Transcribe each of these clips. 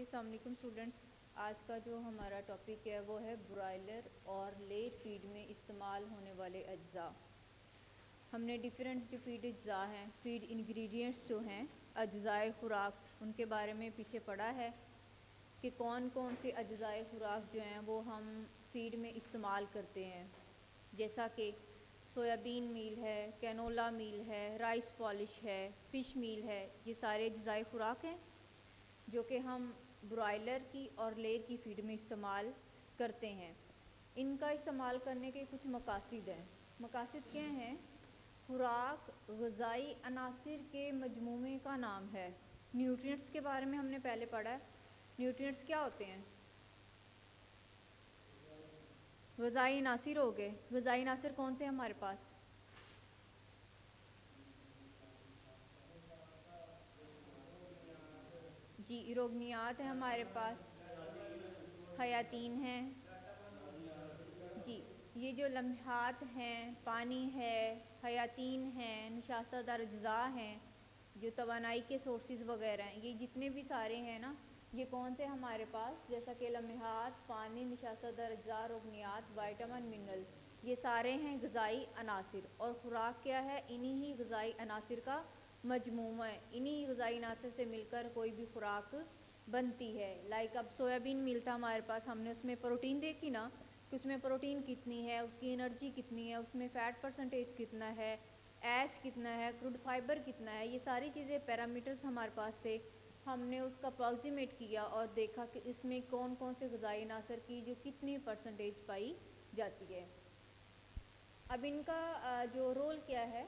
السلام علیکم اسٹوڈنٹس. آج کا جو ہمارا ٹاپک ہے وہ ہے برائلر اور لیئر فیڈ میں استعمال ہونے والے اجزاء. ہم نے ڈیفرنٹ جو فیڈ اجزاء ہیں، فیڈ انگریڈینٹس جو ہیں، اجزائے خوراک، ان کے بارے میں پیچھے پڑھا ہے کہ کون کون سے اجزائے خوراک جو ہیں وہ ہم فیڈ میں استعمال کرتے ہیں. جیسا کہ سویابین میل ہے، کینولا میل ہے، رائس پالش ہے، فش میل ہے. یہ سارے اجزائے خوراک ہیں جو کہ ہم برائلر کی اور لیئر کی فیڈ میں استعمال کرتے ہیں. ان کا استعمال کرنے کے کچھ مقاصد ہیں. مقاصد کیا ہیں؟ خوراک غذائی عناصر کے مجموعے کا نام ہے. نیوٹرینٹس کے بارے میں ہم نے پہلے پڑھا ہے. نیوٹرینٹس کیا ہوتے ہیں؟ غذائی عناصر ہو گئے. غذائی عناصر کون سے ہمارے پاس؟ جی، روگنیات ہیں ہمارے پاس، حیاتین ہیں. جی، یہ جو لمحات ہیں، پانی ہے، حیاتین ہیں، نشاستہ در اجزاء ہیں، جو توانائی کے سورسز وغیرہ ہیں، یہ جتنے بھی سارے ہیں نا، یہ کون سے ہمارے پاس؟ جیسا کہ لمحات، پانی، نشاستہ در اجزاء، روگنیات، وائٹامن، منرل، یہ سارے ہیں غذائی عناصر. اور خوراک کیا ہے؟ انہی ہی غذائی عناصر کا مجموعہ ہے. انہی غذائی عناصر سے مل کر کوئی بھی خوراک بنتی ہے. لائک اب سویابین میل تھا ہمارے پاس، ہم نے اس میں پروٹین دیکھی نا کہ اس میں پروٹین کتنی ہے، اس کی انرجی کتنی ہے، اس میں فیٹ پرسنٹیج کتنا ہے، ایش کتنا ہے، کروڈ فائبر کتنا ہے. یہ ساری چیزیں پیرامیٹرز ہمارے پاس تھے. ہم نے اس کا اپروکسیمیٹ کیا اور دیکھا کہ اس میں کون کون سے غذائی عناصر کی جو کتنی پرسنٹیج پائی جاتی ہے. اب ان کا جو رول کیا ہے،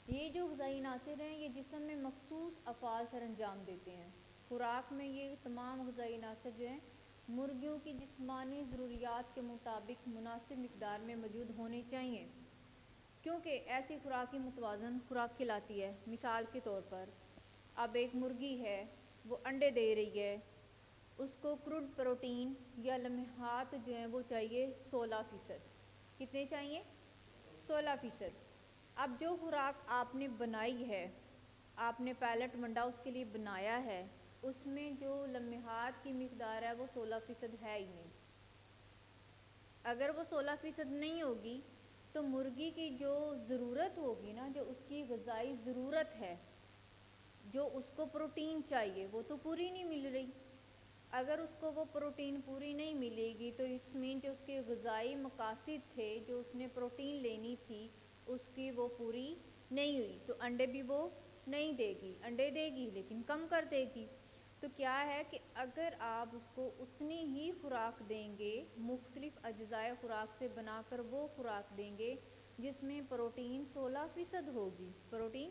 یہ جو غذائی عناصر ہیں یہ جسم میں مخصوص افعال سر انجام دیتے ہیں. خوراک میں یہ تمام غذائی عناصر جو ہیں مرغیوں کی جسمانی ضروریات کے مطابق مناسب مقدار میں موجود ہونے چاہیے، کیونکہ ایسی خوراک کی متوازن خوراک کہلاتی ہے. مثال کے طور پر اب ایک مرغی ہے، وہ انڈے دے رہی ہے، اس کو کروڈ پروٹین یا لمحات جو ہیں وہ چاہیے 16%. کتنے چاہیے؟ 16%. اب جو خوراک آپ نے بنائی ہے، آپ نے پیلٹ منڈا اس کے لیے بنایا ہے، اس میں جو لمحات کی مقدار ہے وہ 16% ہے ہی نہیں. اگر وہ 16% نہیں ہوگی تو مرغی کی جو ضرورت ہوگی نا، جو اس کی غذائی ضرورت ہے، جو اس کو پروٹین چاہیے، وہ تو پوری نہیں مل رہی. اگر اس کو وہ پروٹین پوری نہیں ملے گی تو اٹس مین جو اس کے غذائی مقاصد تھے، جو اس نے پروٹین لینی تھی، اس کی وہ پوری نہیں ہوئی. تو انڈے بھی وہ نہیں دے گی. انڈے دے گی لیکن کم کر دے گی. تو کیا ہے کہ اگر آپ اس کو اتنی ہی خوراک دیں گے، مختلف اجزائے خوراک سے بنا کر وہ خوراک دیں گے جس میں پروٹین 16% ہوگی، پروٹین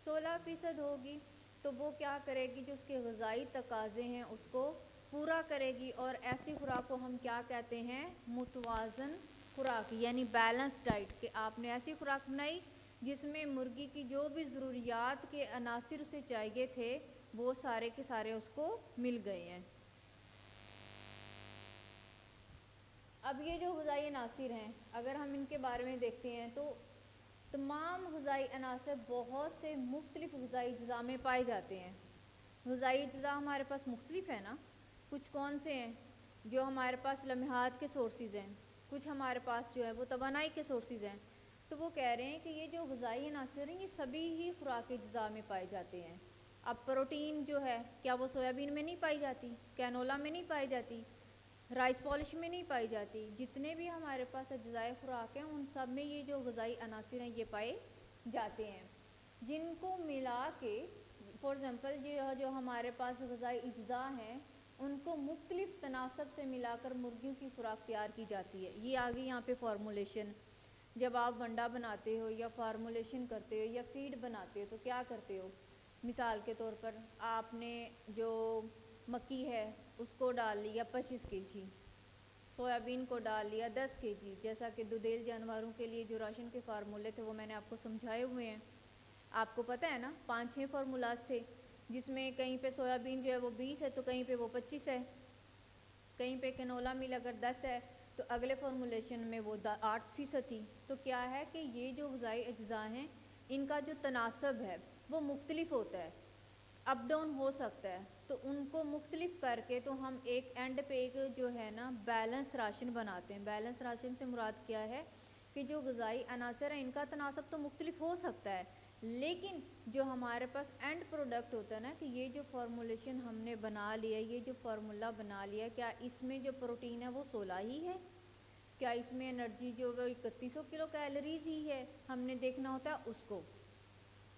16% ہوگی، تو وہ کیا کرے گی؟ جو اس کے غذائی تقاضے ہیں اس کو پورا کرے گی. اور ایسی خوراک کو ہم کیا کہتے ہیں؟ متوازن خوراک، یعنی بیلنس ڈائٹ. کہ آپ نے ایسی خوراک بنائی جس میں مرغی کی جو بھی ضروریات کے عناصر اسے چاہیے تھے وہ سارے کے سارے اس کو مل گئے ہیں. اب یہ جو غذائی عناصر ہیں، اگر ہم ان کے بارے میں دیکھتے ہیں تو تمام غذائی عناصر بہت سے مختلف غذائی اجزاء میں پائے جاتے ہیں. غذائی اجزاء ہمارے پاس مختلف ہیں نا. کچھ کون سے ہیں؟ جو ہمارے پاس لمحات کے سورسز ہیں، کچھ ہمارے پاس جو ہے وہ توانائی کے سورسز ہیں. تو وہ کہہ رہے ہیں کہ یہ جو غذائی عناصر ہیں یہ سبھی ہی خوراک اجزاء میں پائے جاتے ہیں. اب پروٹین جو ہے، کیا وہ سویابین میں نہیں پائی جاتی؟ کینولا میں نہیں پائی جاتی؟ رائس پالش میں نہیں پائی جاتی؟ جتنے بھی ہمارے پاس اجزائے خوراک ہیں ان سب میں یہ جو غذائی عناصر ہیں یہ پائے جاتے ہیں، جن کو ملا کے فار ایگزامپل جو ہمارے پاس غذائی اجزاء ہیں ان کو مختلف تناسب سے ملا کر مرغیوں کی خوراک تیار کی جاتی ہے. یہ آگے یہاں پہ فارمولیشن. جب آپ ونڈا بناتے ہو یا فارمولیشن کرتے ہو یا فیڈ بناتے ہو تو کیا کرتے ہو؟ مثال کے طور پر آپ نے جو مکی ہے اس کو ڈال لیا 25 kg، سویابین کو ڈال لیا 10 kg. جیسا کہ دودیل جانوروں کے لیے جو راشن کے فارمولے تھے وہ میں نے آپ کو سمجھائے ہوئے ہیں. آپ کو پتہ ہے نا 5-6 فارمولاز تھے، جس میں کہیں پہ سویابین جو ہے وہ 20 ہے تو کہیں پہ وہ 25 ہے، کہیں پہ کنولا میل اگر 10 ہے تو اگلے فارمولیشن میں وہ 8% تھی. تو کیا ہے کہ یہ جو غذائی اجزاء ہیں ان کا جو تناسب ہے وہ مختلف ہوتا ہے. اپ ڈاؤن ہو سکتا ہے، تو ان کو مختلف کر کے تو ہم ایک اینڈ پہ ایک جو ہے نا بیلنس راشن بناتے ہیں۔ بیلنس راشن سے مراد کیا ہے کہ جو غذائی عناصر ہیں ان کا تناسب تو مختلف ہو سکتا ہے، لیکن جو ہمارے پاس اینڈ پروڈکٹ ہوتا ہے نا کہ یہ جو فارمولیشن ہم نے بنا لیا، یہ جو فارمولا بنا لیا، کیا اس میں جو پروٹین ہے وہ 16 ہی ہے، کیا اس میں انرجی جو وہ 3100 کلو کیلریز ہی ہے، ہم نے دیکھنا ہوتا ہے اس کو،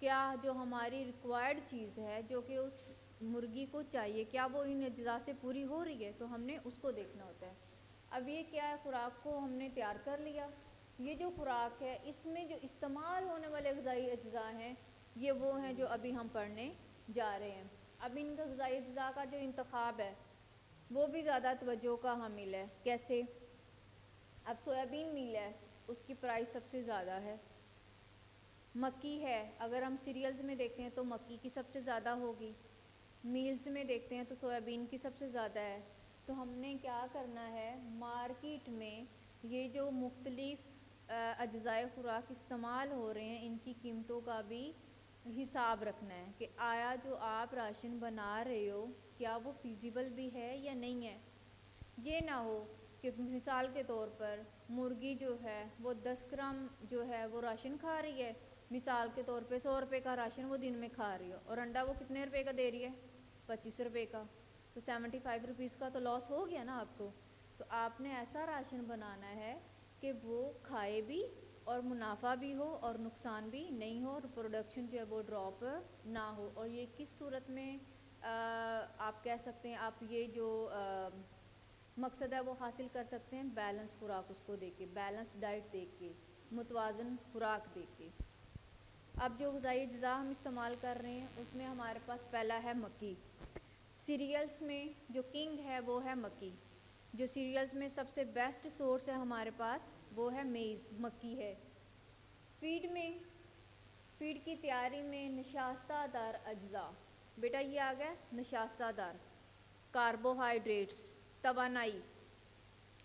کیا جو ہماری ریکوائرڈ چیز ہے جو کہ اس مرغی کو چاہیے کیا وہ ان اجزاء سے پوری ہو رہی ہے، تو ہم نے اس کو دیکھنا ہوتا ہے۔ اب یہ کیا ہے، خوراک کو ہم نے تیار کر لیا، یہ جو خوراک ہے اس میں جو استعمال ہونے والے غذائی اجزاء ہیں یہ وہ ہیں جو ابھی ہم پڑھنے جا رہے ہیں۔ اب ان کا غذائی اجزاء کا جو انتخاب ہے وہ بھی زیادہ توجہ کا حامل ہے۔ کیسے؟ اب سویابین میل ہے، اس کی پرائس سب سے زیادہ ہے۔ مکی ہے، اگر ہم سیریلز میں دیکھتے ہیں تو مکی کی سب سے زیادہ ہوگی، میلز میں دیکھتے ہیں تو سویابین کی سب سے زیادہ ہے۔ تو ہم نے کیا کرنا ہے، مارکیٹ میں یہ جو مختلف اجزائے خوراک استعمال ہو رہے ہیں ان کی قیمتوں کا بھی حساب رکھنا ہے کہ آیا جو آپ راشن بنا رہے ہو کیا وہ فیزیبل بھی ہے یا نہیں ہے۔ یہ نہ ہو کہ مثال کے طور پر مرغی جو ہے وہ 10 گرام جو ہے وہ راشن کھا رہی ہے، مثال کے طور پہ 100 روپے کا راشن وہ دن میں کھا رہی ہے، اور انڈا وہ کتنے روپے کا دے رہی ہے، 25 روپے کا، تو 75 روپیز کا تو لاس ہو گیا نا آپ کو۔ تو آپ نے ایسا راشن بنانا ہے کہ وہ کھائے بھی اور منافع بھی ہو اور نقصان بھی نہیں ہو، اور پروڈکشن جو ہے وہ ڈراپ نہ ہو۔ اور یہ کس صورت میں آپ کہہ سکتے ہیں آپ یہ جو مقصد ہے وہ حاصل کر سکتے ہیں، بیلنس خوراک اس کو دے کے، بیلنس ڈائٹ دے کے، متوازن خوراک دے کے۔ اب جو غذائی اجزاء ہم استعمال کر رہے ہیں اس میں ہمارے پاس پہلا ہے مکی۔ سیریلز میں جو کنگ ہے وہ ہے مکی، جو سیریلز میں سب سے بیسٹ سورس ہے ہمارے پاس وہ ہے میز، مکی ہے۔ فیڈ میں، فیڈ کی تیاری میں نشاستہ دار اجزاء، بیٹا یہ آ گیا نشاستہ دار، کاربوہائیڈریٹس، توانائی،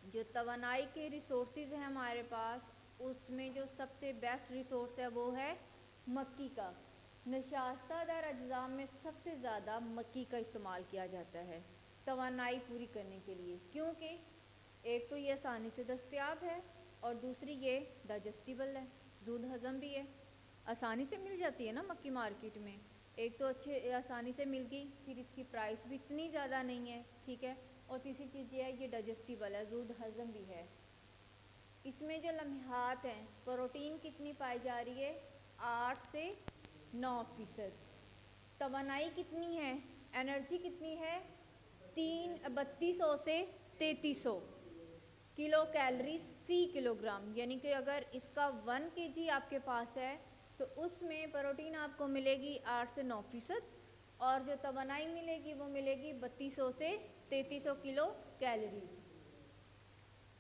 جو توانائی کے ریسورسز ہیں ہمارے پاس اس میں جو سب سے بیسٹ ریسورس ہے وہ ہے مکی کا۔ نشاستہ دار اجزاء میں سب سے زیادہ مکی کا استعمال کیا جاتا ہے توانائی پوری کرنے کے لیے، کیونکہ ایک تو یہ آسانی سے دستیاب ہے اور دوسری یہ ڈائجسٹیبل ہے، زود ہضم بھی ہے، آسانی سے مل جاتی ہے نا مکی مارکیٹ میں، ایک تو اچھے آسانی سے مل گئی، پھر اس کی پرائس بھی اتنی زیادہ نہیں ہے، ٹھیک ہے، اور تیسری چیز یہ ہے یہ ڈائجسٹیبل ہے، زود ہضم بھی ہے۔ اس میں جو لمحات ہیں پروٹین کتنی پائی جا رہی ہے، 8 سے 9%۔ توانائی کتنی ہے، انرجی کتنی ہے، 3200 سے 3300 کلو کیلریز فی کلو گرام، یعنی کہ اگر اس کا 1 kg آپ کے پاس ہے تو اس میں پروٹین آپ کو ملے گی 8 سے 9%، اور جو توانائی ملے گی وہ ملے گی 3200 سے 3300 کلو کیلریز۔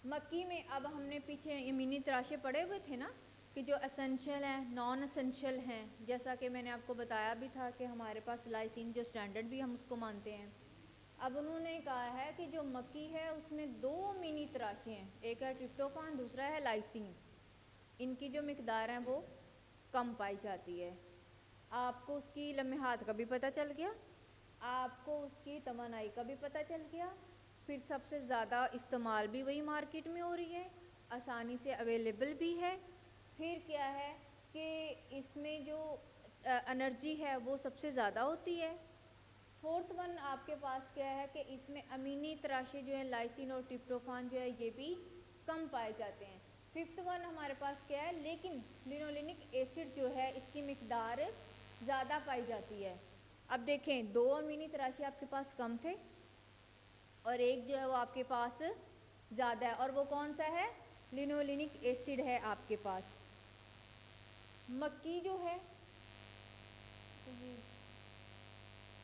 مکی میں اب ہم نے پیچھے امینی تراشے پڑے ہوئے تھے نا کہ جو اسینشل ہیں، نان اسینشل ہیں، جیسا کہ میں نے آپ کو بتایا بھی تھا کہ ہمارے پاس لائسین جو سٹینڈرڈ بھی ہم اس کو مانتے ہیں۔ اب انہوں نے کہا ہے کہ جو مکی ہے اس میں 2 امینی تراشے ہیں، ایک ہے ٹرپٹوفان، دوسرا ہے لائسین، ان کی جو مقدار ہیں وہ کم پائی جاتی ہے۔ آپ کو اس کی لمحات کا بھی پتہ چل گیا، آپ کو اس کی توانائی کا بھی پتہ چل گیا، پھر سب سے زیادہ استعمال بھی وہی مارکیٹ میں ہو رہی ہے، آسانی سے اویلیبل بھی ہے، پھر کیا ہے کہ اس میں جو انرجی ہے وہ سب سے زیادہ ہوتی ہے۔ 4تھ ون آپ کے پاس کیا ہے کہ اس میں امینی تراشے جو ہیں لائسین اور ٹرپٹوفان جو ہے یہ بھی کم پائے جاتے ہیں۔ 5تھ ون ہمارے پاس کیا ہے، لیکن لینولینک ایسڈ جو ہے اس کی مقدار زیادہ پائی جاتی ہے۔ اب دیکھیں 2 امینی تراشے آپ کے پاس کم تھے اور ایک جو ہے وہ آپ کے پاس زیادہ ہے، اور وہ کون سا ہے، لینولینک ایسڈ ہے آپ کے پاس۔ مکی جو ہے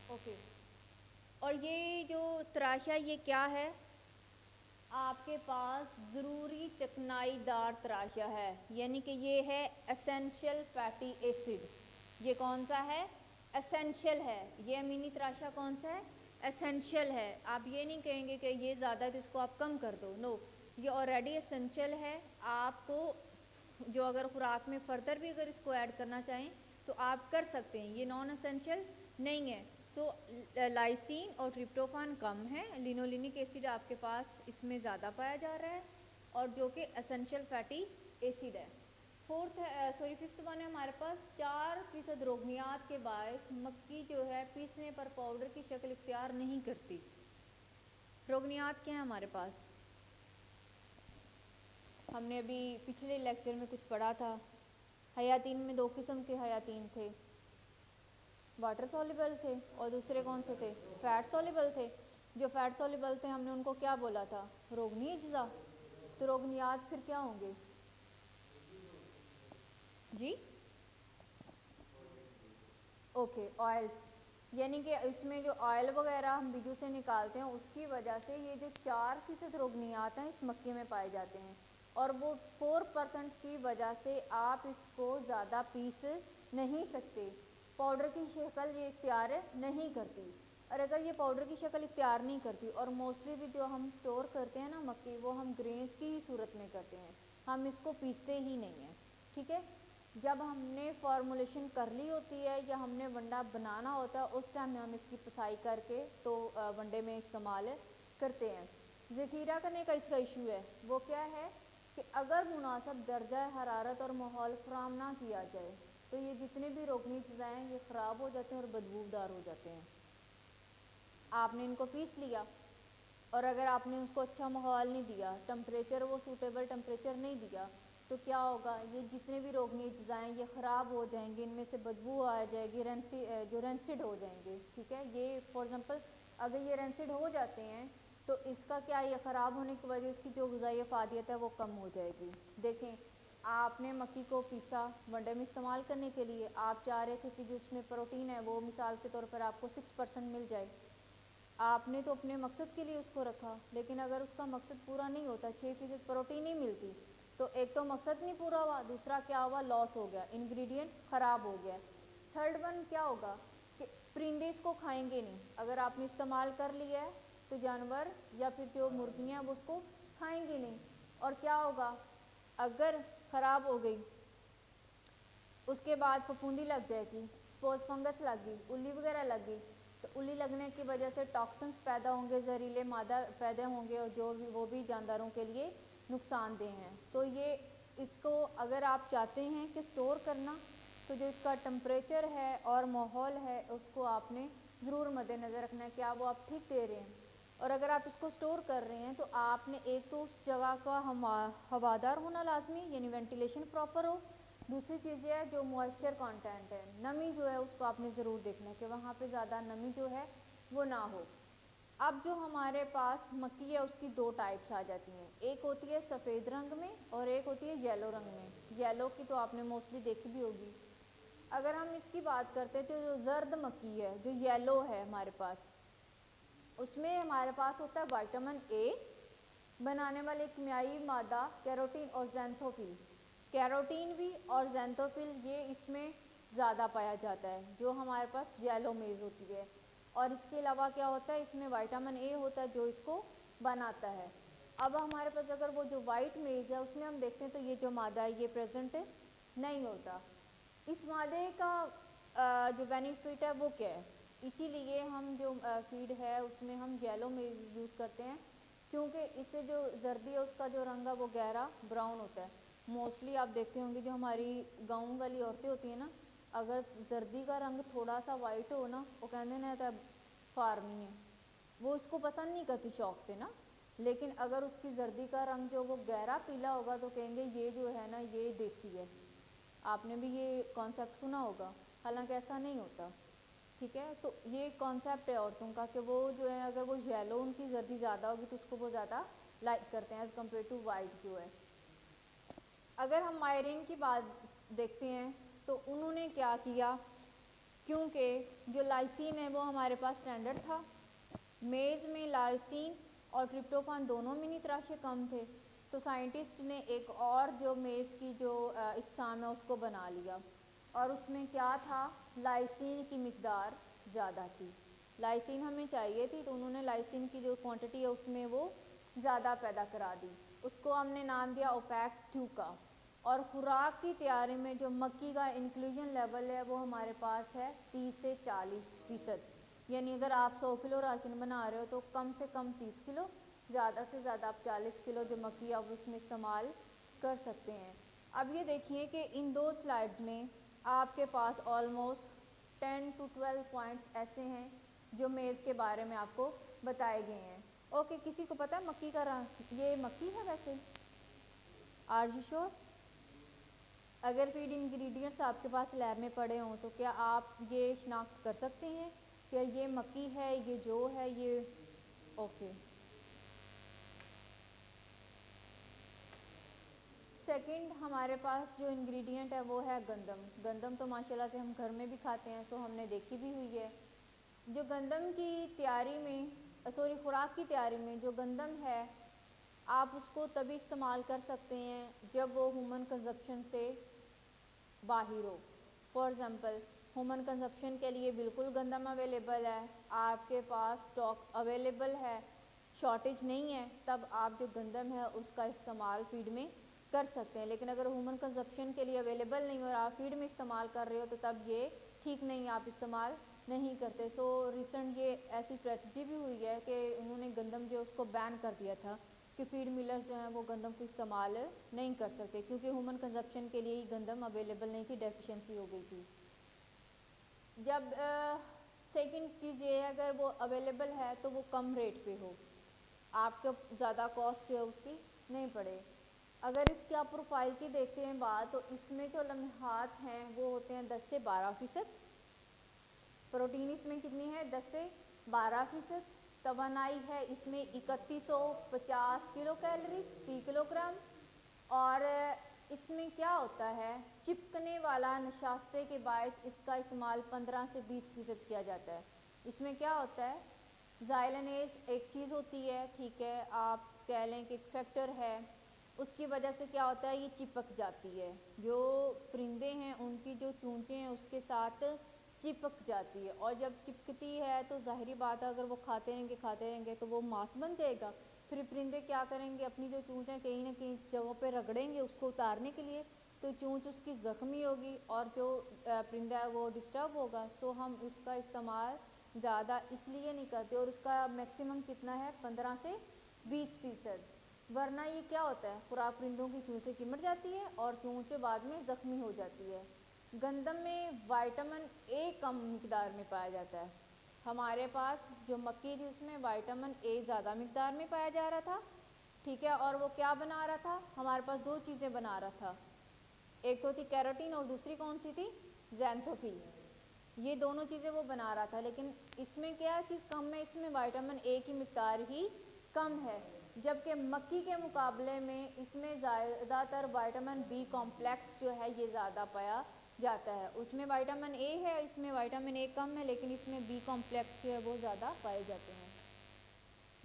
اوکے، اور یہ جو تراشا یہ کیا ہے، آپ کے پاس ضروری چکنائی دار تراشا ہے، یعنی کہ یہ ہے اسینشل فیٹی ایسڈ۔ یہ کون سا ہے، اسینشل ہے، یہ امینی تراشا کون سا ہے، اسینشل ہے۔ آپ یہ نہیں کہیں گے کہ یہ زیادہ ہے تو اس کو آپ کم کر دو، نو، یہ آلریڈی اسینشل ہے۔ آپ کو جو اگر خوراک میں فردر بھی اگر اس کو ایڈ کرنا چاہیں تو آپ کر سکتے ہیں، یہ نان اسینشل نہیں ہے۔ سو لائسین اور ٹرپٹوفان کم ہے، لینولینک ایسڈ آپ کے پاس اس میں زیادہ پایا جا رہا ہے، اور جو کہ اسینشیل فیٹی ایسڈ ہے۔ ففتھ ون ہے ہمارے پاس 4% روگنیات کے باعث مکی جو ہے پیسنے پر پاؤڈر کی شکل اختیار نہیں کرتی۔ روگنیات کیا ہیں ہمارے پاس؟ ہم نے ابھی پچھلے لیکچر میں کچھ پڑھا تھا، حیاتین میں 2 قسم کے حیاتین تھے، واٹر سولیبل تھے اور دوسرے کون سے تھے؟ فیٹ سولیبل تھے۔ جو فیٹ سولیبل تھے ہم نے ان کو کیا بولا تھا؟ روگنی اجزاء۔ تو روگنیات پھر کیا ہوں گے جی؟ اوکے، آئلز، یعنی کہ اس میں جو آئل وغیرہ ہم بیجوں سے نکالتے ہیں اس کی وجہ سے یہ جو 4% روگنیات ہیں اس مکے میں پائے جاتے ہیں، اور وہ 4% کی وجہ سے آپ اس کو زیادہ پیس نہیں سکتے، پاؤڈر کی شکل یہ اختیار نہیں کرتی۔ اور اگر یہ پاؤڈر کی شکل اختیار نہیں کرتی، اور موسٹلی بھی جو ہم سٹور کرتے ہیں نا مکی، وہ ہم گرینز کی ہی صورت میں کرتے ہیں، ہم اس کو پیستے ہی نہیں ہیں، ٹھیک ہے؟ جب ہم نے فارمولیشن کر لی ہوتی ہے یا ہم نے ونڈا بنانا ہوتا ہے اس ٹائم میں ہم اس کی پسائی کر کے تو ونڈے میں استعمال کرتے ہیں۔ ذخیرہ کرنے کا اس کا ایشو ہے، وہ کیا ہے کہ اگر مناسب درجہ حرارت اور ماحول فراہم نہ کیا جائے تو یہ جتنے بھی روگنی اجزاء ہیں یہ خراب ہو جاتے ہیں اور بدبودار ہو جاتے ہیں۔ آپ نے ان کو پیس لیا، اور اگر آپ نے اس کو اچھا ماحول نہیں دیا، ٹمپریچر وہ سوٹیبل ٹمپریچر نہیں دیا، تو کیا ہوگا؟ یہ جتنے بھی روگنی اجزاء ہیں یہ خراب ہو جائیں گے، ان میں سے بدبو آ جائے گی، جو رینسڈ ہو جائیں گے، ٹھیک ہے؟ یہ فار ایگزامپل اگر یہ رینسڈ ہو جاتے ہیں تو اس کا کیا، یہ خراب ہونے کی وجہ اس کی جو غذائی افادیت ہے وہ کم ہو جائے گی۔ دیکھیں، آپ نے مکی کو پیسا ونڈے میں استعمال کرنے کے لیے، آپ چاہ رہے تھے کہ جو اس میں پروٹین ہے وہ مثال کے طور پر آپ کو 6% مل جائے، آپ نے تو اپنے مقصد کے لیے اس کو رکھا، لیکن اگر اس کا مقصد پورا نہیں ہوتا، 6% پروٹین نہیں ملتی، تو ایک تو مقصد نہیں پورا ہوا، دوسرا کیا ہوا؟ لاس ہو گیا، انگریڈینٹ خراب ہو گیا۔ تھرڈ ون کیا ہوگا کہ پرندے اس کو کھائیں گے نہیں، اگر آپ نے استعمال کر لیا ہے تو جانور یا پھر جو مرغیاں وہ اس کو کھائیں گے نہیں، اور کیا ہوگا؟ اگر خراب ہو گئی اس کے بعد پھپھوندی لگ جائے گی، سپوز فنگس لگ گئی، الی وغیرہ لگ گئی، تو الی لگنے کی وجہ سے ٹاکسنز پیدا ہوں گے، زہریلے مادہ پیدا ہوں گے، اور جو بھی وہ بھی جانداروں کے لیے نقصان دہ ہیں۔ سو یہ اس کو اگر آپ چاہتے ہیں کہ سٹور کرنا، تو جو اس کا ٹمپریچر ہے اور ماحول ہے اس کو آپ نے ضرور مد نظر رکھنا ہے، کیا وہ آپ ٹھیک دے رہے ہیں؟ اور اگر آپ اس کو سٹور کر رہے ہیں تو آپ نے ایک تو اس جگہ کا ہوادار ہونا لازمی، یعنی وینٹیلیشن پراپر ہو، دوسری چیز یہ ہے جو موئسچر کانٹینٹ ہے، نمی جو ہے اس کو آپ نے ضرور دیکھنا ہے کہ وہاں پہ زیادہ نمی جو ہے وہ نہ ہو۔ اب جو ہمارے پاس مکی ہے اس کی 2 ٹائپس آ جاتی ہیں، ایک ہوتی ہے سفید رنگ میں اور ایک ہوتی ہے یلو رنگ میں۔ یلو کی تو آپ نے موسٹلی دیکھی بھی ہوگی۔ اگر ہم اس کی بات کرتے ہیں تو جو زرد مکی ہے، جو یلو ہے ہمارے پاس، اس میں ہمارے پاس ہوتا ہے وائٹامن اے بنانے والے کیمیائی مادہ کیروٹین اور زینتھوفل۔ کیروٹین بھی اور زینتھوفل یہ اس میں زیادہ پایا جاتا ہے جو ہمارے پاس یلو میز ہوتی ہے، اور اس کے علاوہ کیا ہوتا ہے؟ اس میں وائٹامن اے ہوتا ہے جو اس کو بناتا ہے۔ اب ہمارے پاس اگر وہ جو وائٹ میز ہے اس میں ہم دیکھتے ہیں تو یہ جو مادہ ہے یہ پریزنٹ نہیں ہوتا۔ اس مادے کا جو بینیفٹ ہے وہ کیا ہے؟ اسی لیے ہم جو فیڈ ہے اس میں ہم یلو میز یوز کرتے ہیں، کیونکہ اس سے جو زردی ہے اس کا جو رنگ ہے وہ گہرا براؤن ہوتا ہے۔ موسٹلی آپ دیکھتے ہوں گے جو ہماری گاؤں والی عورتیں ہوتی ہیں نا، اگر زردی کا رنگ تھوڑا سا وائٹ ہو نا، وہ کہتے ہیں نا فارمی ہے، وہ اس کو پسند نہیں کرتی شوق سے نا، لیکن اگر اس کی زردی کا رنگ جو وہ گہرا پیلا ہوگا تو کہیں گے یہ جو ہے نا یہ دیسی ہے۔ آپ نے بھی یہ کانسیپٹ سنا ہوگا، حالانکہ ایسا نہیں ہوتا، ٹھیک ہے؟ تو یہ کانسیپٹ ہے عورتوں کا کہ وہ جو ہے اگر وہ یلو ان کی زردی زیادہ ہوگی تو اس کو وہ زیادہ لائک کرتے ہیں ایز کمپیئر ٹو وائٹ جو ہے۔ اگر ہم مائرین کی بات دیکھتے ہیں تو انہوں نے کیا کیا، کیونکہ جو لائسین ہے وہ ہمارے پاس سٹینڈرڈ تھا، میز میں لائسین اور ٹرپٹوفان دونوں منی تراشے کم تھے، تو سائنٹسٹ نے ایک اور جو میز کی جو اقسام ہے اس کو بنا لیا، اور اس میں کیا تھا؟ لائسین کی مقدار زیادہ تھی، لائسین ہمیں چاہیے تھی تو انہوں نے لائسین کی جو کوانٹٹی ہے اس میں وہ زیادہ پیدا کرا دی، اس کو ہم نے نام دیا اوپیک 2 کا۔ اور خوراک کی تیاری میں جو مکی کا انکلوژن لیول ہے وہ ہمارے پاس ہے 30 سے 40%، یعنی اگر آپ 100 کلو راشن بنا رہے ہو تو کم سے کم 30 کلو، زیادہ سے زیادہ آپ 40 کلو جو مکی آپ اس میں استعمال کر سکتے ہیں۔ اب یہ دیکھیے کہ ان دو سلائیڈز میں آپ کے پاس آلموسٹ 10 to 12 پوائنٹس ایسے ہیں جو میز کے بارے میں آپ کو بتائے گئے ہیں۔ اوکے، کسی کو پتہ ہے مکی کا رنگ یہ مکی ہے ویسے؟ آر یو شور؟ اگر فیڈ انگریڈینٹس آپ کے پاس لیب میں پڑے ہوں تو کیا آپ یہ شناخت کر سکتے ہیں کہ یہ مکی ہے، یہ جو ہے یہ؟ اوکے۔ سیکنڈ ہمارے پاس جو انگریڈینٹ ہے وہ ہے گندم۔ گندم تو ماشاءاللہ سے ہم گھر میں بھی کھاتے ہیں، سو ہم نے دیکھی بھی ہوئی ہے۔ جو گندم کی تیاری میں خوراک کی تیاری میں جو گندم ہے آپ اس کو تبھی استعمال کر سکتے ہیں جب وہ ہیومن کنزپشن سے باہر ہو۔ فار ایگزامپل ہیومن کنزپشن کے لیے بالکل گندم اویلیبل ہے، آپ کے پاس اسٹاک اویلیبل ہے، شارٹیج نہیں ہے، تب آپ جو گندم ہے اس کا استعمال فیڈ میں کر سکتے ہیں۔ لیکن اگر ہیومن کنزپشن کے لیے اویلیبل نہیں اور آپ فیڈ میں استعمال کر رہے ہو تو تب یہ ٹھیک نہیں، آپ استعمال نہیں کرتے۔ سو ریسنٹ یہ ایسی اسٹریٹجی بھی ہوئی ہے کہ انہوں نے گندم جو اس کو بین کر دیا تھا کہ فیڈ ملرز جو ہیں وہ گندم کو استعمال نہیں کر سکتے، کیونکہ ہیومن کنزپشن کے لیے ہی گندم اویلیبل نہیں تھی، ڈیفیشنسی ہو گئی تھی۔ جب سیکنڈ چیز یہ ہے اگر وہ اویلیبل ہے تو وہ کم ریٹ پہ ہو، آپ کو زیادہ کاسٹ جو ہے اس کی نہیں پڑے۔ اگر اس کی آپ پروفائل کی دیکھتے ہیں بات تو اس میں جو لمحات ہیں وہ ہوتے ہیں 10 سے 12%۔ پروٹین اس میں کتنی ہے؟ 10 سے 12%۔ توانائی ہے اس میں 3150 کلو کیلریز فی کلو گرام۔ اور اس میں کیا ہوتا ہے، چپکنے والا نشاستے کے باعث اس کا استعمال 15 سے 20% کیا جاتا ہے۔ اس میں کیا ہوتا ہے، زائلنیز ایک چیز ہوتی ہے، ٹھیک ہے، آپ کہہ لیں کہ ایک فیکٹر ہے، اس کی وجہ سے کیا ہوتا ہے یہ چپک جاتی ہے، جو پرندے ہیں ان کی جو چونچیں ہیں اس کے ساتھ چپک جاتی ہے، اور جب چپکتی ہے تو ظاہری بات ہے اگر وہ کھاتے رہیں گے تو وہ ماس بن جائے گا، پھر پرندے کیا کریں گے، اپنی جو چونچیں کہیں نہ کہیں جگہوں پہ رگڑیں گے اس کو اتارنے کے لیے، تو چونچ اس کی زخمی ہوگی اور جو پرندہ ہے وہ ڈسٹرب ہوگا۔ سو ہم اس کا استعمال زیادہ اس لیے نہیں کرتے، اور اس کا میکسیمم کتنا ہے، 15 سے 20%، ورنہ یہ کیا ہوتا ہے، خوراک پرندوں کی چونچیں چمٹ جاتی ہے اور چونچیں بعد میں زخمی ہو جاتی ہے۔ گندم میں وائٹامن اے کم مقدار میں پایا جاتا ہے، ہمارے پاس جو مکی تھی اس میں وائٹامن اے زیادہ مقدار میں پایا جا رہا تھا، ٹھیک ہے، اور وہ کیا بنا رہا تھا، ہمارے پاس دو چیزیں بنا رہا تھا، ایک تو تھی کیروٹین اور دوسری کون سی تھی، زینتھوفل، یہ دونوں چیزیں وہ بنا رہا تھا، لیکن اس میں کیا چیز کم ہے، اس میں وائٹامن اے کی مقدار ہی کم ہے، جبکہ مکی کے مقابلے میں اس میں زیادہ تر وائٹامن بی کمپلیکس جو ہے یہ زیادہ پایا جاتا ہے، اس میں وائٹامن اے ہے، اس میں وائٹامن اے کم ہے، لیکن اس میں بی کمپلیکس جو ہے وہ زیادہ پائے جاتے ہیں۔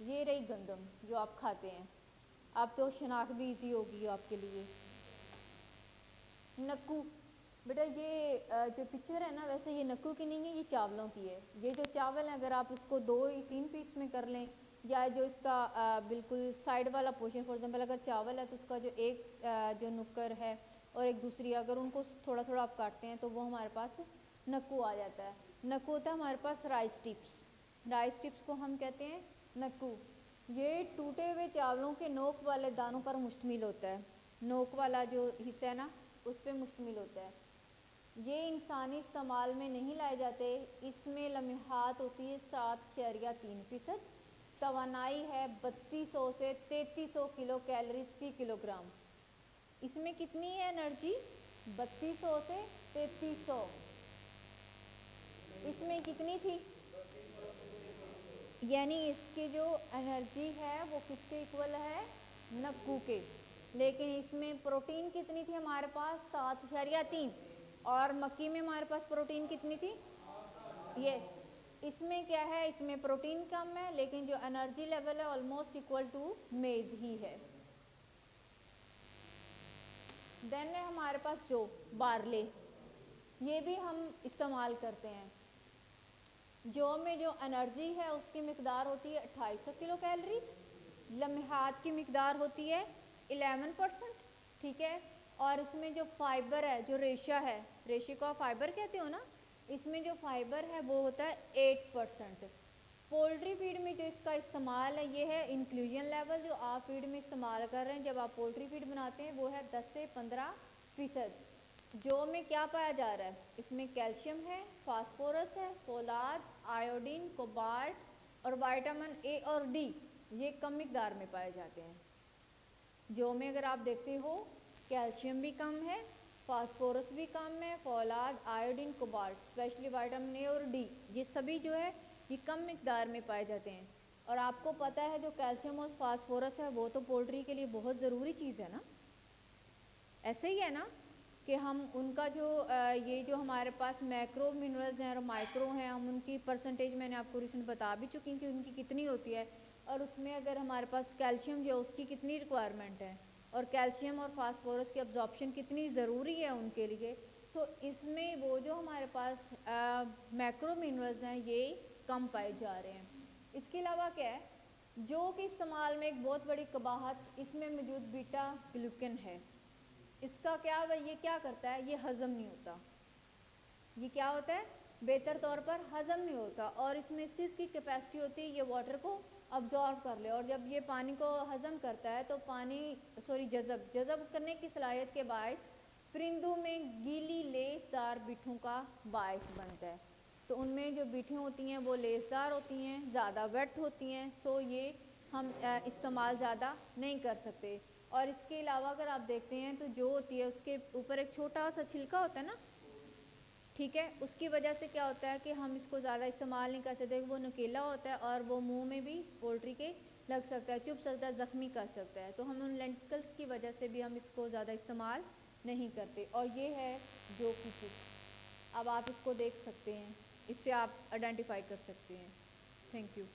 یہ رہی گندم جو آپ کھاتے ہیں، اب تو شناخت بھی ایزی ہوگی آپ کے لیے۔ نکو، بیٹا یہ جو پکچر ہے نا ویسے یہ نکو کی نہیں ہے، یہ چاولوں کی ہے، یہ جو چاول ہے اگر آپ اس کو 2-3 پیس میں کر لیں، یا جو اس کا بالکل سائیڈ والا پورشن، فار ایگزامپل اگر چاول ہے تو اس کا جو ایک جو نکر ہے اور ایک دوسری اگر ان کو تھوڑا تھوڑا آپ کاٹتے ہیں تو وہ ہمارے پاس نکو آ جاتا ہے۔ نکو ہوتا ہے ہمارے پاس رائس ٹپس، رائس ٹپس کو ہم کہتے ہیں نکو۔ یہ ٹوٹے ہوئے چاولوں کے نوک والے دانوں پر مشتمل ہوتا ہے، نوک والا جو حصہ ہے نا اس پہ مشتمل ہوتا ہے، یہ انسانی استعمال میں نہیں لائے جاتے، اس میں لمحات ہوتی ہے 7.3%، توانائی ہے 3200 سے 3300 کلو کیلریز فی کلو گرام۔ اس میں کتنی ہے انرجی، 3200 سے 3300، اس میں کتنی تھی، یعنی اس کی جو انرجی ہے وہ کس کے ایکول ہے، نکو کے، لیکن اس میں پروٹین کتنی تھی ہمارے پاس 7.3، اور مکی میں ہمارے پاس پروٹین کتنی تھی، یہ اس میں کیا ہے، اس میں پروٹین کم ہے لیکن جو انرجی لیول ہے آلموسٹ ایکول ٹو میز ہی ہے۔ دین ہے ہمارے پاس جو بارلے، یہ بھی ہم استعمال کرتے ہیں، جو میں جو انرجی ہے اس کی مقدار ہوتی ہے 2800 کلو کیلریز، لمحات کی مقدار ہوتی ہے 11%، ٹھیک ہے، اور اس میں جو فائبر ہے، جو ریشہ ہے، ریشے کو فائبر کہتے ہو نا، اس میں جو فائبر ہے وہ ہوتا ہے 8%. پولٹری فیڈ میں جو اس کا استعمال ہے یہ ہے انکلوژن لیول. جو آپ فیڈ میں استعمال کر رہے ہیں جب آپ پولٹری فیڈ بناتے ہیں وہ ہے 10 سے 15%. جو میں کیا پایا جا رہا ہے اس میں کیلشیم ہے, فاسفورس ہے, فولاد, آیوڈین, کوبالٹ اور وائٹامن اے اور ڈی, یہ کم مقدار میں پائے جاتے ہیں. جو میں اگر آپ دیکھتے ہو کیلشیم بھی کم ہے, فاسفورس بھی کم ہے, فولاد, iodine, cobalt, specially vitamin A اور ڈی, یہ سبھی جو ہے یہ کم مقدار میں پائے جاتے ہیں. اور آپ کو پتہ ہے جو کیلشیم اور فاسفورس ہے وہ تو پولٹری کے لیے بہت ضروری چیز ہے نا. ایسے ہی ہے نا کہ ہم ان کا جو یہ جو ہمارے پاس میکرو منرلز ہیں اور مائکرو ہیں, ہم ان کی پرسنٹیج میں نے آپ کو ریسنٹ بتا بھی چکی کہ ان کی کتنی ہوتی ہے. اور اس میں اگر ہمارے پاس کیلشیم جو اس کی کتنی ریکوائرمنٹ ہے اور کیلشیم اور فاسفورس کی ابزارپشن کتنی ضروری ہے ان کے لیے. سو اس میں وہ جو ہمارے پاس میکرو منرلز ہیں یہ کم پائے جا رہے ہیں. اس کے علاوہ کیا ہے جو کہ استعمال میں ایک بہت بڑی قباحت اس میں موجود بیٹا گلوکن ہے. اس کا کیا یہ کیا کرتا ہے, یہ ہضم نہیں ہوتا. یہ کیا ہوتا ہے بہتر طور پر ہضم نہیں ہوتا, اور اس میں اس کی کیپیسٹی ہوتی ہے یہ واٹر کو ابزارب کر لے, اور جب یہ پانی کو ہضم کرتا ہے تو پانی جذب کرنے کی صلاحیت کے باعث پرندوں میں گیلی لیس دار بٹھوں کا باعث بنتا ہے. تو ان میں جو بٹھیں ہوتی ہیں وہ لیس دار ہوتی ہیں, زیادہ ویٹ ہوتی ہیں, سو یہ ہم استعمال زیادہ نہیں کر سکتے. اور اس کے علاوہ اگر آپ دیکھتے ہیں تو جو ہوتی ہے اس کے اوپر ایک چھوٹا سا چھلکا ہوتا ہے نا, ٹھیک ہے, اس کی وجہ سے کیا ہوتا ہے کہ ہم اس کو زیادہ استعمال نہیں کر سکتے. وہ نکیلا ہوتا ہے اور وہ منہ میں بھی پولٹری کے لگ سکتا ہے, چبھ سکتا ہے, زخمی کر سکتا ہے. تو ہم ان لینٹیکلس کی وجہ سے بھی ہم اس کو زیادہ استعمال نہیں کرتے. اور یہ ہے جو کچھ اب آپ اس کو دیکھ سکتے ہیں, اس سے آپ آئیڈینٹیفائی کر سکتے ہیں. Thank you.